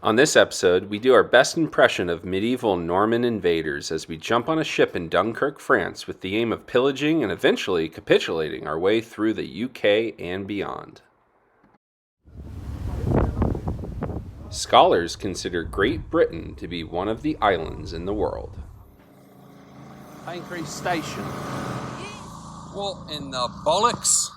On this episode, we do our best impression of medieval Norman invaders as we jump on a ship in Dunkirk, France, with the aim of pillaging and eventually capitulating our way through the UK and beyond. Scholars consider Great Britain to be one of the islands in the world. Pancras Station. What in the bollocks?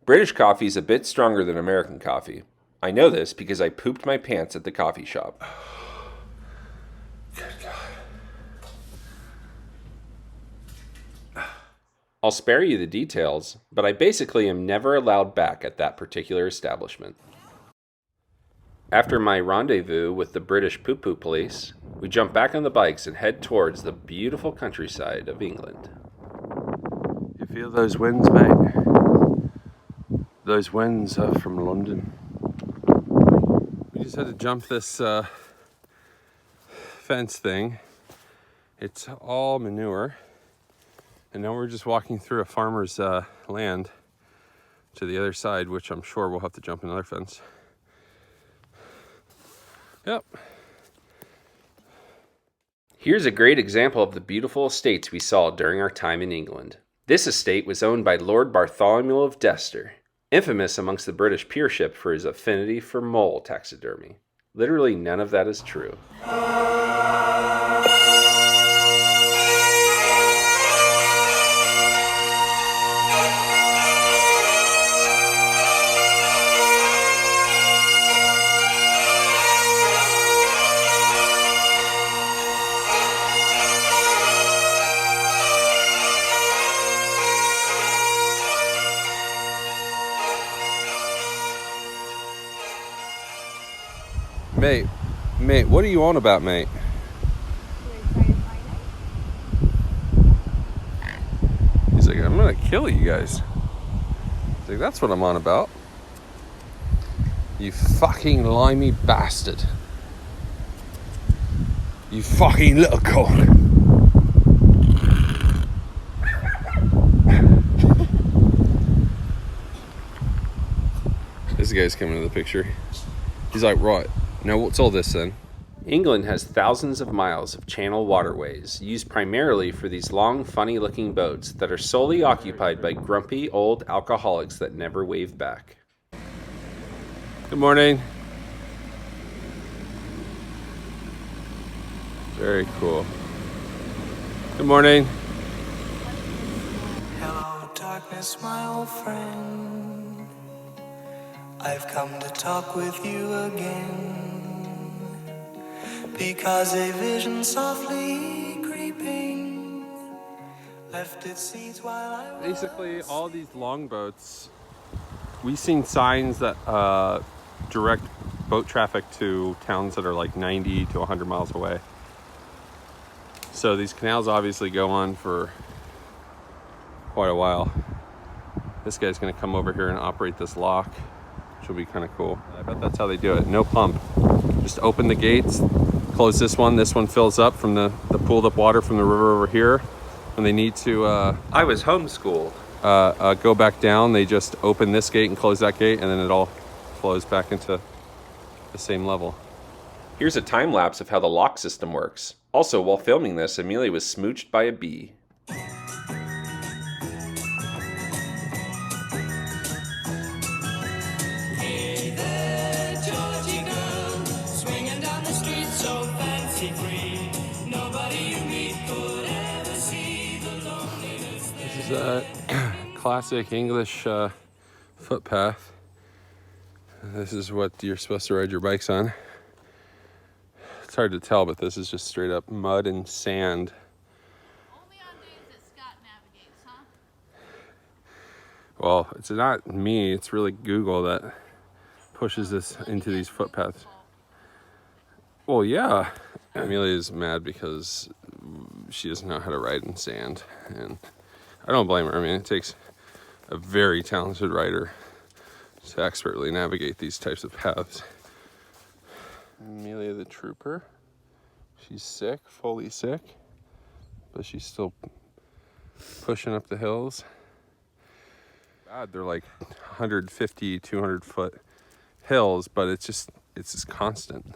British coffee is a bit stronger than American coffee. I know this because I pooped my pants at the coffee shop. Good God. I'll spare you the details, but I basically am never allowed back at that particular establishment. After my rendezvous with the British poo-poo police, we jump back on the bikes and head towards the beautiful countryside of England. You feel those winds, mate? Those winds are from London. We just had to jump this fence thing. It's all manure. And now we're just walking through a farmer's land to the other side, which I'm sure we'll have to jump another fence. Yep. Here's a great example of the beautiful estates we saw during our time in England. This estate was owned by Lord Bartholomew of Dester, infamous amongst the British peership for his affinity for mole taxidermy. Literally none of that is true. Mate, what are you on about, mate? He's like, I'm gonna kill you guys. He's like, that's what I'm on about. You fucking limey bastard. You fucking little cock. This guy's coming into the picture. He's like, right. Now, what's all this then? England has thousands of miles of channel waterways, used primarily for these long, funny-looking boats that are solely occupied by grumpy old alcoholics that never wave back. Good morning. Very cool. Good morning. Hello, darkness, my old friend. I've come to talk with you again. Because a vision softly creeping left its seeds while I was Basically, all these longboats, we've seen signs that direct boat traffic to towns that are like 90 to 100 miles away. So these canals obviously go on for quite a while. This guy's gonna come over here and operate this lock, which will be kind of cool. I bet that's how they do it. No pump. Just open the gates, close this one fills up from the pooled up water from the river over here. When they need to I was homeschooled. go back down, they just open this gate and close that gate, and then it all flows back into the same level. Here's a time lapse of how the lock system works. Also, while filming this, Amelia was smooched by a bee. This is a classic English footpath. This is what you're supposed to ride your bikes on. It's hard to tell, but this is just straight up mud and sand. Only on days that Scott navigates, huh? Well, it's not me, it's really Google that pushes us into these footpaths. Well, yeah. Amelia is mad because she doesn't know how to ride in sand, and I don't blame her. I mean, it takes a very talented rider to expertly navigate these types of paths. Amelia the trooper. She's sick, fully sick, but she's still pushing up the hills. God, they're like 150, 200 foot hills, but it's just constant.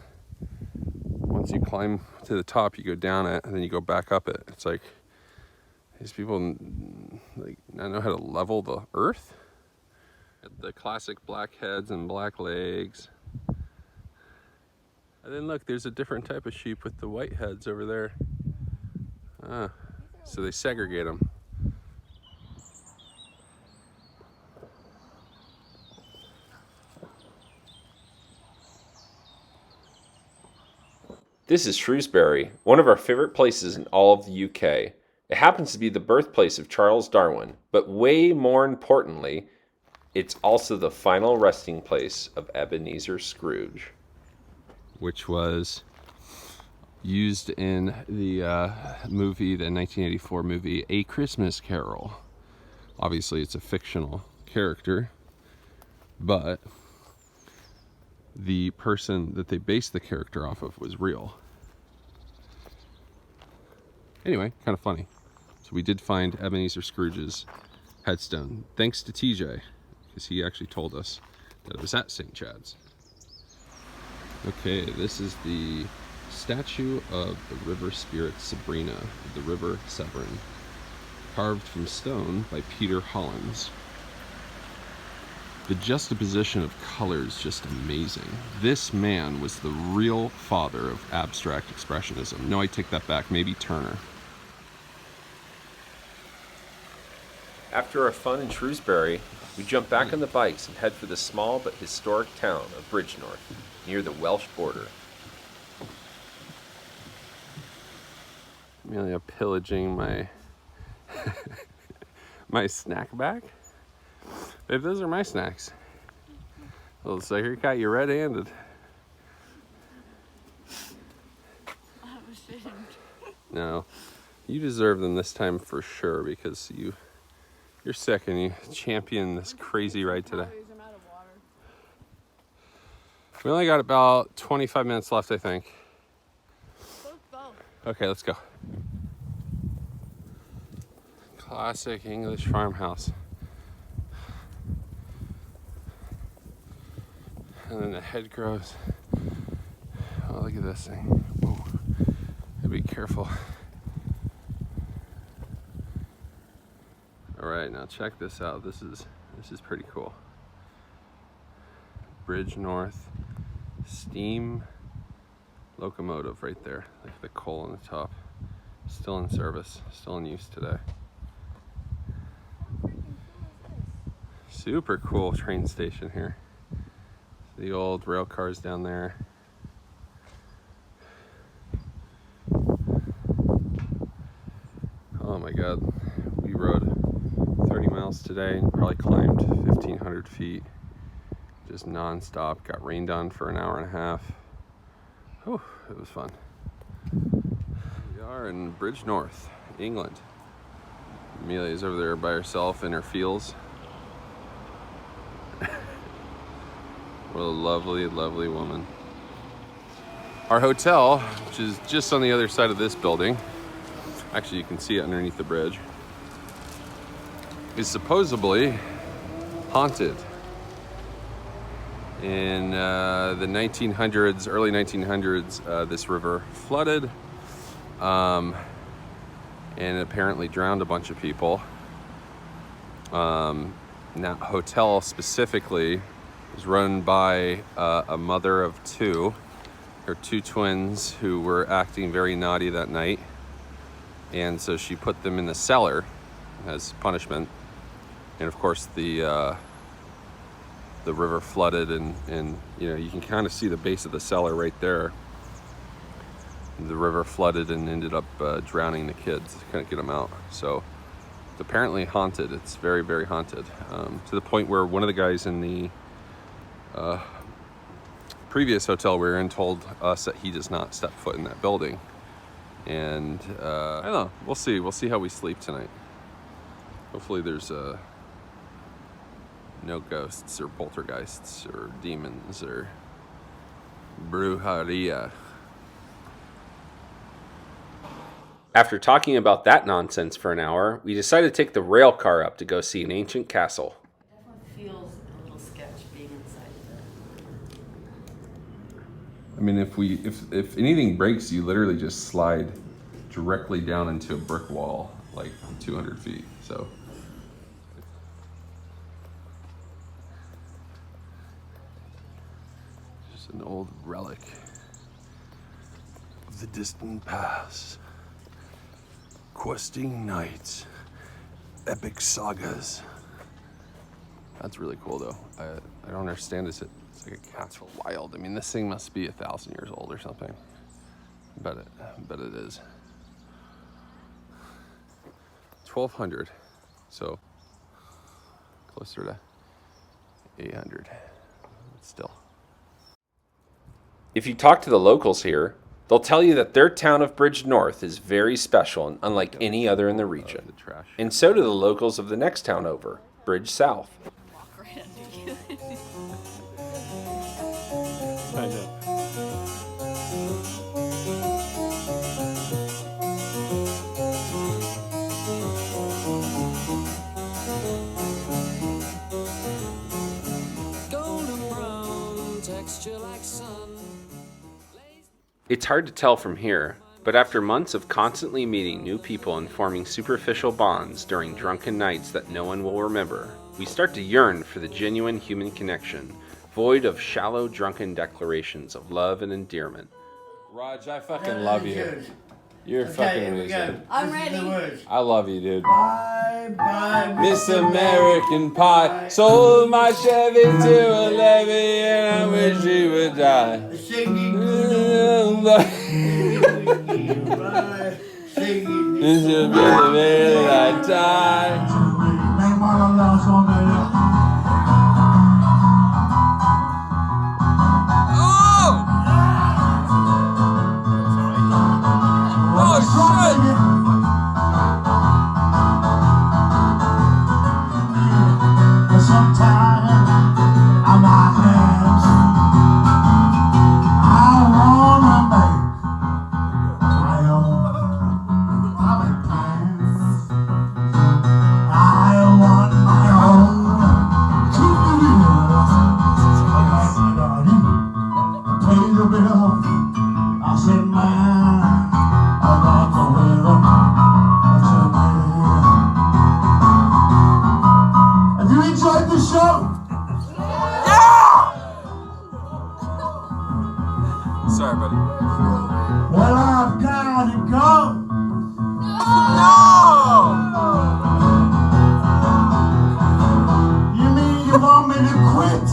once you climb to the top, you go down it, and then you go back up it. It's like these people like not know how to level the earth. The classic black heads and black legs. And then look, there's a different type of sheep with the white heads over there. Ah, so they segregate them. This is Shrewsbury, one of our favorite places in all of the UK. It happens to be the birthplace of Charles Darwin, but way more importantly, it's also the final resting place of Ebenezer Scrooge, Which was used in the movie, the 1984 movie, A Christmas Carol. Obviously, it's a fictional character, but the person that they based the character off of was real. Anyway, kind of funny. So we did find Ebenezer Scrooge's headstone, thanks to TJ, because he actually told us that it was at St. Chad's. Okay, this is the statue of the river spirit Sabrina of the River Severn, carved from stone by Peter Hollins. The juxtaposition of colors just amazing. This man was the real father of abstract expressionism. No, I take that back, maybe Turner. After our fun in Shrewsbury, we jump back on the bikes and head for the small but historic town of Bridgnorth, near the Welsh border. Amelia pillaging my my snack bag. Babe, those are my snacks. Little sucker got you red-handed. I'm ashamed. No, you deserve them this time for sure because you're sick and you championed this crazy ride today. I'm out of water. We only got about 25 minutes left, I think. Let's go. Okay, let's go. Classic English farmhouse. And then the head grows. Oh, look at this thing. Whoa. Gotta be careful. All right, now check this out. This is pretty cool. Bridgnorth steam locomotive right there. Look at the coal on the top. Still in service, still in use today. Super cool train station here. The old rail cars down there. Oh my God, we rode 30 miles today and probably climbed 1,500 feet. Just non-stop, got rained on for an hour and a half. Whew, it was fun. We are in Bridgnorth, England. Amelia's over there by herself in her fields. What a lovely, lovely woman. Our hotel, which is just on the other side of this building, actually you can see it underneath the bridge, is supposedly haunted. In the 1900s, early 1900s, this river flooded and apparently drowned a bunch of people. That hotel specifically was run by a mother of two, her two twins who were acting very naughty that night. And so she put them in the cellar as punishment. And of course the river flooded and you know, you can kind of see the base of the cellar right there. The river flooded and ended up drowning the kids. Couldn't get them out. So it's apparently haunted. It's very, very haunted. To the point where one of the guys in the previous hotel we were in told us that he does not step foot in that building. And I don't know. We'll see. We'll see how we sleep tonight. Hopefully there's no ghosts or poltergeists or demons or brujeria. After talking about that nonsense for an hour, we decided to take the rail car up to go see an ancient castle. Definitely feels a little sketch being inside of I mean, if anything breaks, you literally just slide directly down into a brick wall, like 200 feet. So. Just an old relic of the distant past. Questing knights, epic sagas. That's really cool, though. I don't understand this. It's like a Castle Wild. I mean, this thing must be 1,000 years old or something. Bet it is. 1,200, so closer to 800. But still. If you talk to the locals here, they'll tell you that their town of Bridge North is very special and unlike any other in the region. The trash. And so do the locals of the next town over, Bridge South. Walk right under you. I know. Golden brown texture like sun. It's hard to tell from here, but after months of constantly meeting new people and forming superficial bonds during drunken nights that no one will remember, we start to yearn for the genuine human connection, void of shallow drunken declarations of love and endearment. Raj, I fucking love you. You're Okay, fucking here we amazing. go. I'm This is the ready. words. I love you, dude. Bye, bye, Miss American Pie sold my Chevy to a levy and I wish she would die. Singing good This bye. Singing will be the day that I die. Oh shit! Sometimes I'm out hands. I wanna make my own private plans. I want my own two wheels. My daddy pay the bill. I said, man, I got the will. I said, man. Have you enjoyed the show? Sorry, buddy. Well, I've gotta go. You mean you want me to quit?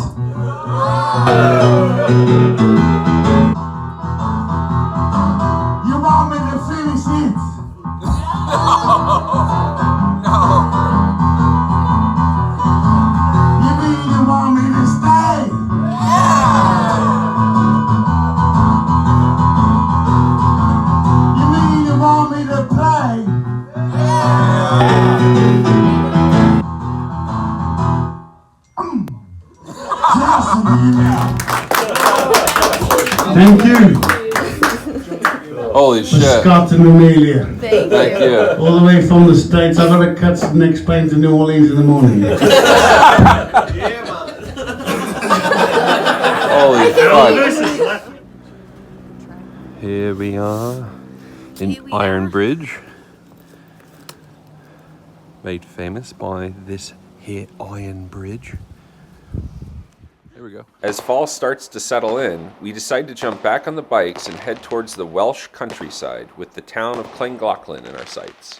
You want me to finish it? You mean you want me to stay? You mean you want me to play? Thank you, Holy shit! Scott and Amelia. Thank you. All the way from the States. I gotta catch the next plane to New Orleans in the morning. Holy fuck! Here we are in Here we Iron are. Bridge, made famous by this here Iron Bridge. There we go. As fall starts to settle in, we decide to jump back on the bikes and head towards the Welsh countryside with the town of Clonglocklan in our sights.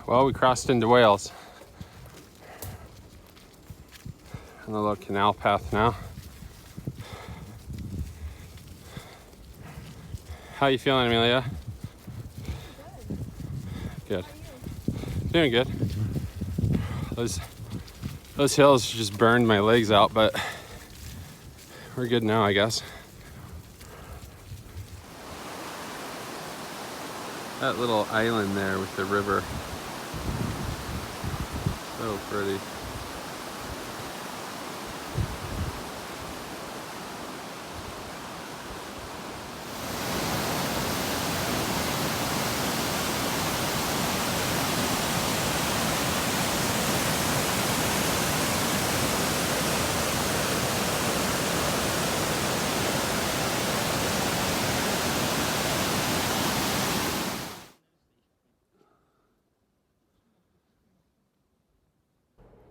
Well, we crossed into Wales. On the little canal path now. How you feeling, Amelia? Good. Doing good. Those hills just burned my legs out, but we're good now, I guess. That little island there with the river. So pretty.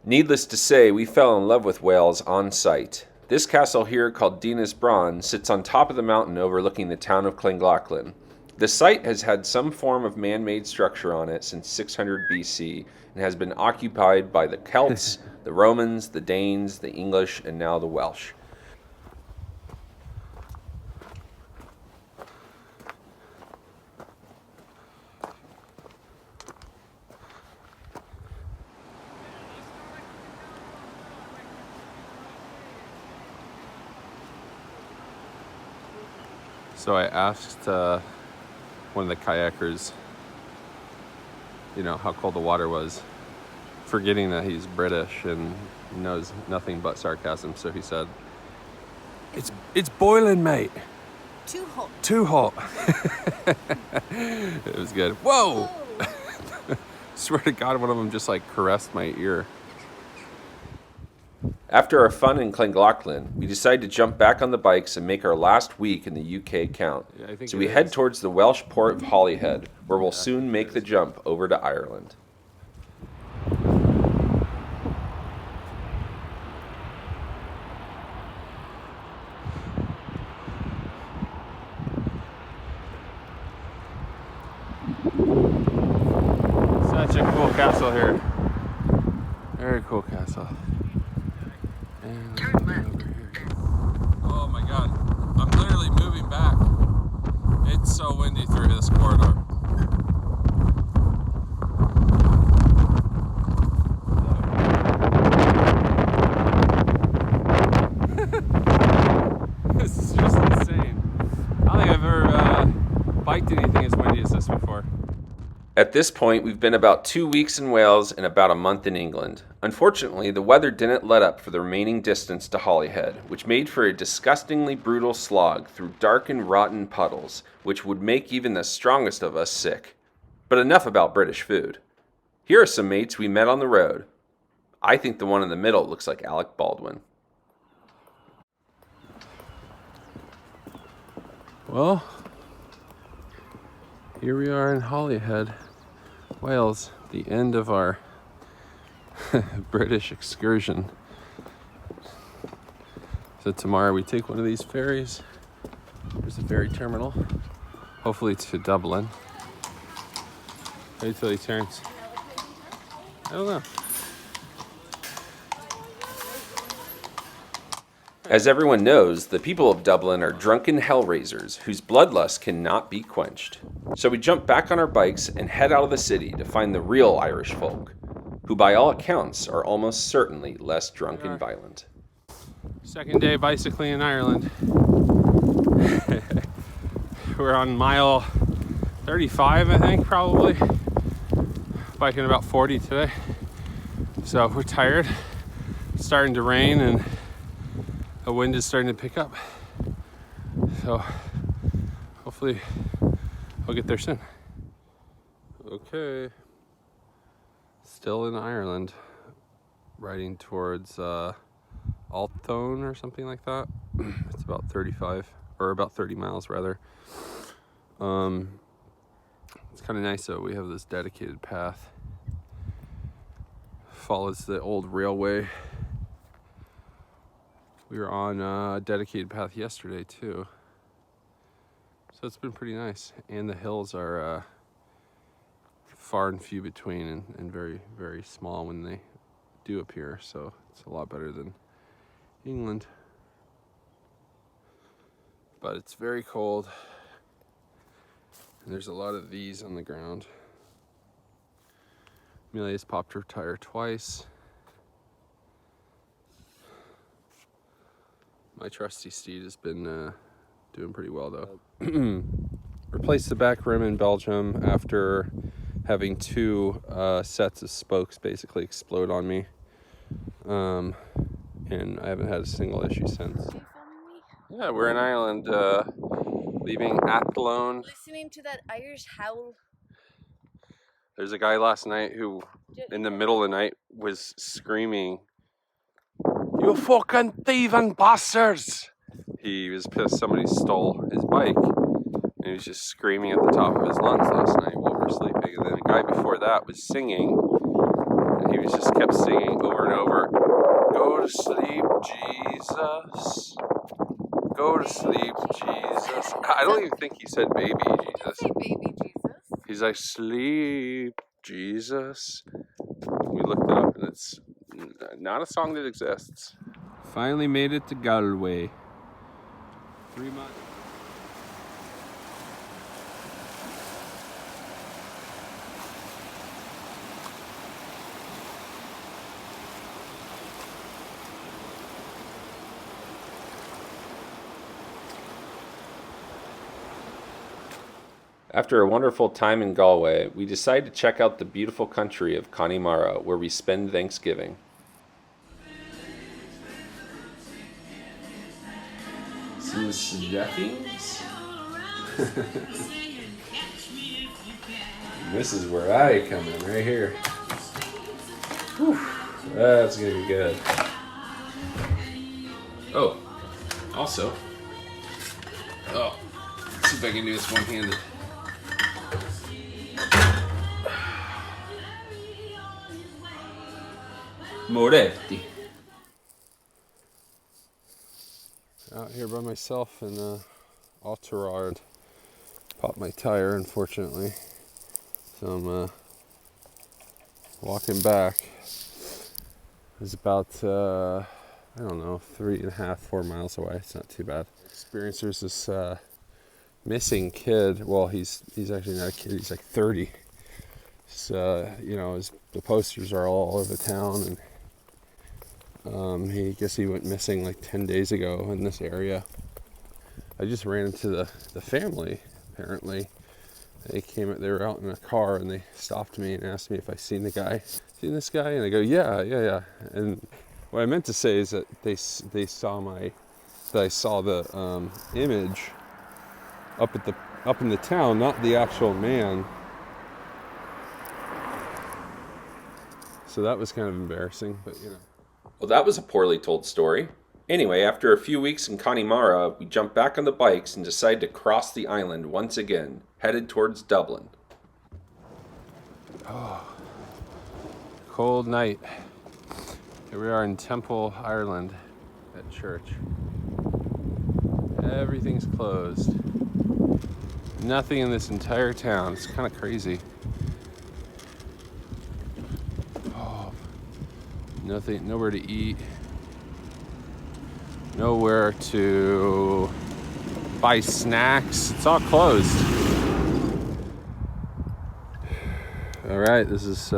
Needless to say, we fell in love with Wales on sight. This castle here, called Dinas Bran, sits on top of the mountain overlooking the town of Llangollen. The site has had some form of man-made structure on it since 600 BC and has been occupied by the Celts, the Romans, the Danes, the English, and now the Welsh. So I asked one of the kayakers, you know, how cold the water was, forgetting that he's British and knows nothing but sarcasm. So he said, "It's boiling, mate. Too hot. Too hot." It was good. Whoa! Swear to God, one of them just like caressed my ear. After our fun in Llangollen, we decided to jump back on the bikes and make our last week in the UK count. Yeah, I think So it we is. head towards the Welsh port of Holyhead, where we'll soon make the jump over to Ireland. Such a cool castle here. Very cool castle. And turn left. Oh my God, I'm literally moving back. It's so windy through this corridor. This is just insane. I don't think I've ever biked anything as windy as this before. At this point, we've been about 2 weeks in Wales and about a month in England. Unfortunately, the weather didn't let up for the remaining distance to Holyhead, which made for a disgustingly brutal slog through dark and rotten puddles, which would make even the strongest of us sick. But enough about British food. Here are some mates we met on the road. I think the one in the middle looks like Alec Baldwin. Well, here we are in Holyhead, Wales, the end of our British excursion. So tomorrow we take one of these ferries. There's a ferry terminal, hopefully to Dublin. Wait till he turns. I don't know. As everyone knows, the people of Dublin are drunken hellraisers whose bloodlust cannot be quenched. So we jump back on our bikes and head out of the city to find the real Irish folk, who by all accounts are almost certainly less drunk and violent. Second day bicycling in Ireland. We're on mile 35, I think, probably. Biking about 40 today. So we're tired. It's starting to rain and the wind is starting to pick up. So hopefully I'll get there soon. Okay. Still in Ireland. Riding towards Altone or something like that. It's about 35 or about 30 miles rather. It's kind of nice though. We have this dedicated path. Follows the old railway. We were on a dedicated path yesterday too. So it's been pretty nice. And the hills are far and few between and very, very small when they do appear. So it's a lot better than England. But it's very cold. And there's a lot of these on the ground. Amelia's popped her tire twice. My trusty steed has been doing pretty well though. Replaced the back rim in Belgium after having two sets of spokes basically explode on me. And I haven't had a single issue since. Are you filming me? Yeah, we're in Ireland, leaving Athlone. Listening to that Irish howl. There's a guy last night who, in the middle of the night, was screaming, "You fucking thieving bastards!" He was pissed somebody stole his bike. And he was just screaming at the top of his lungs last night while we were sleeping. And then the guy before that was singing. he was just kept singing over and over, "Go to sleep, Jesus. Go to sleep, Jesus." I don't even think he said baby Jesus. Say baby Jesus. He's like, "Sleep, Jesus." We looked it up and it's not a song that exists. Finally made it to Galway. 3 months. After a wonderful time in Galway, we decide to check out the beautiful country of Connemara, where we spend Thanksgiving. Some stuffings? This is where I come in, right here. Whew, that's gonna be good. Oh, also, let's see if I can do this one-handed. Moretti. Out here by myself in Oughterard. Popped my tire, unfortunately. So I'm walking back. It's about, I don't know, 3.5, 4 miles away. It's not too bad. Experience, there's this missing kid. Well, he's actually not a kid. He's like 30. So, the posters are all over town, and he went missing like 10 days ago in this area. I just ran into the family, apparently. They were out in a car and they stopped me and asked me if I seen this guy? And I go, yeah. And what I meant to say is that they saw that I saw the image up in the town, not the actual man. So that was kind of embarrassing, but Well, that was a poorly told story. Anyway, after a few weeks in Connemara, we jumped back on the bikes and decided to cross the island once again, headed towards Dublin. Oh, cold night. Here we are in Temple, Ireland, at church. Everything's closed. Nothing in this entire town. It's kind of crazy. Oh, nothing, nowhere to eat. Nowhere to buy snacks. It's all closed. All right, this is,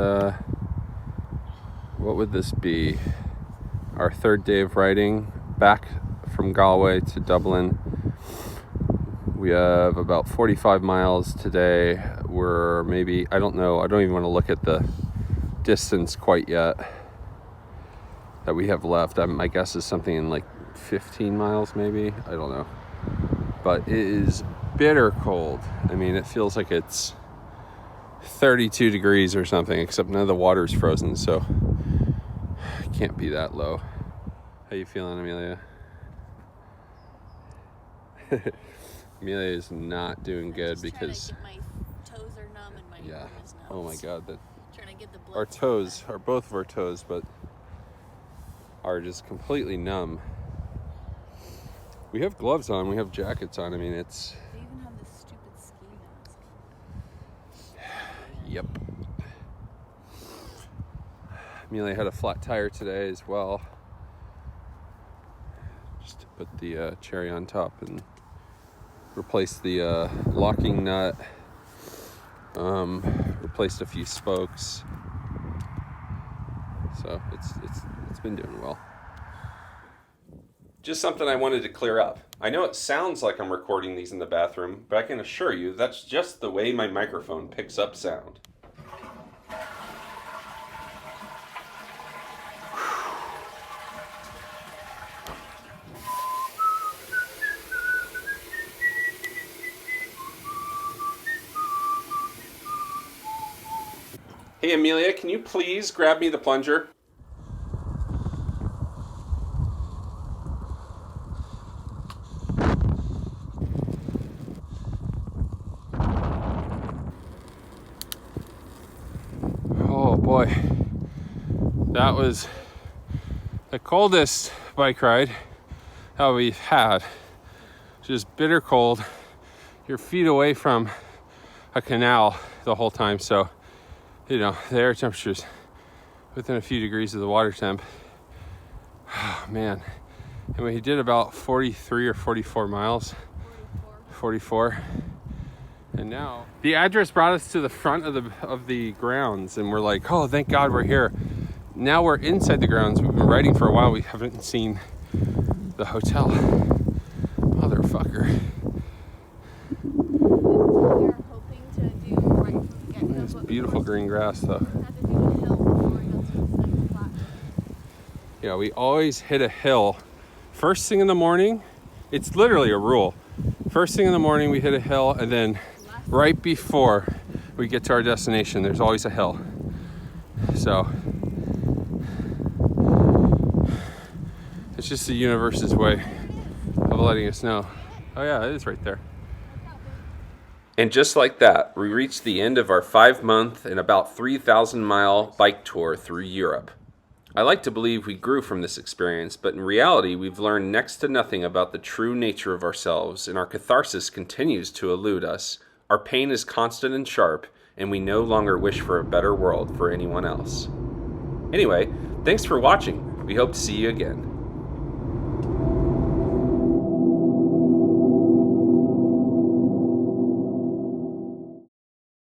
what would this be? Our third day of riding back from Galway to Dublin. We have about 45 miles today. We're maybe, I don't know, I don't even want to look at the distance quite yet that we have left. My guess is something in like 15 miles maybe. I don't know. But it is bitter cold. I mean, it feels like it's 32 degrees or something, except none of the water's frozen, so it can't be that low. How you feeling, Amelia? Amelia is not doing good because my toes are numb and my yeah. arm is numb. Oh my God, that Trying to get the blood our toes are both of our toes, but are just completely numb. We have gloves on, we have jackets on. I mean, it's. They even have this stupid ski mask. Yep. Amelia had a flat tire today as well. Just to put the cherry on top and replace the locking nut. Replaced a few spokes. So it's been doing well. Just something I wanted to clear up. I know it sounds like I'm recording these in the bathroom, but I can assure you that's just the way my microphone picks up sound. Hey Amelia, can you please grab me the plunger? Oh boy, That was the coldest bike ride that we've had. Just bitter cold. You're feet away from a canal the whole time, so you know the air temperature's within a few degrees of the water temp. Oh, man. And we did about 43 or 44 miles. 44. And now the address brought us to the front of the grounds, and we're like, oh, thank God we're here. Now we're inside the grounds. We've been riding for a while. We haven't seen the hotel. Motherfucker. We're hoping to do right from the get-go. It's beautiful green grass, though. We had to do a hill before we got to the second flat. Yeah, we always hit a hill first thing in the morning. It's literally a rule. First thing in the morning, we hit a hill, and then right before we get to our destination, there's always a hill. So it's just the universe's way of letting us know. Oh yeah, it is right there. And just like that, we reached the end of our 5-month and about 3,000-mile bike tour through Europe. I like to believe we grew from this experience, but in reality, we've learned next to nothing about the true nature of ourselves, and our catharsis continues to elude us. Our pain is constant and sharp, and we no longer wish for a better world for anyone else. Anyway, thanks for watching. We hope to see you again.